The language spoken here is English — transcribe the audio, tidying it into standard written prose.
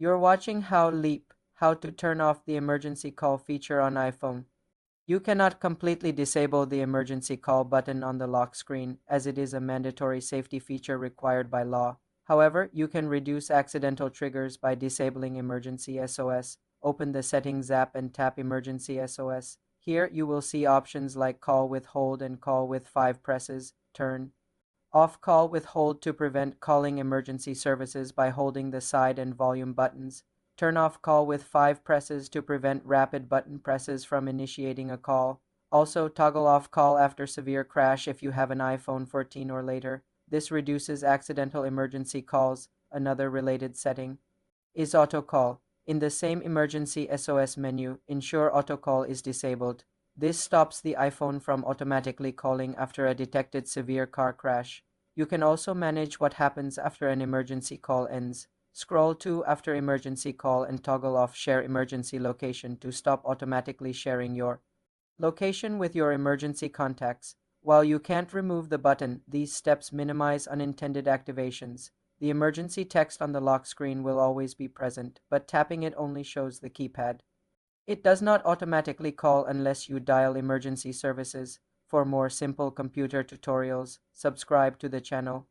You're watching how to turn off the emergency call feature on iPhone. You cannot completely disable the emergency call button on the lock screen, as it is a mandatory safety feature required by law. However, you can reduce accidental triggers by disabling emergency SOS. Open the settings app and tap emergency SOS. Here you will see options like call with hold and call with 5 presses. Turn off call with hold to prevent calling emergency services by holding the side and volume buttons. Turn off call with 5 presses to prevent rapid button presses from initiating a call. Also, toggle off call after severe crash if you have an iPhone 14 or later. This reduces accidental emergency calls. Another related setting is auto call. In the same emergency SOS menu, ensure auto call is disabled. This stops the iPhone from automatically calling after a detected severe car crash. You can also manage what happens after an emergency call ends. Scroll to after emergency call and toggle off share emergency location to stop automatically sharing your location with your emergency contacts. While you can't remove the button, these steps minimize unintended activations. The emergency text on the lock screen will always be present, but tapping it only shows the keypad. It does not automatically call unless you dial emergency services. For more simple computer tutorials, subscribe to the channel.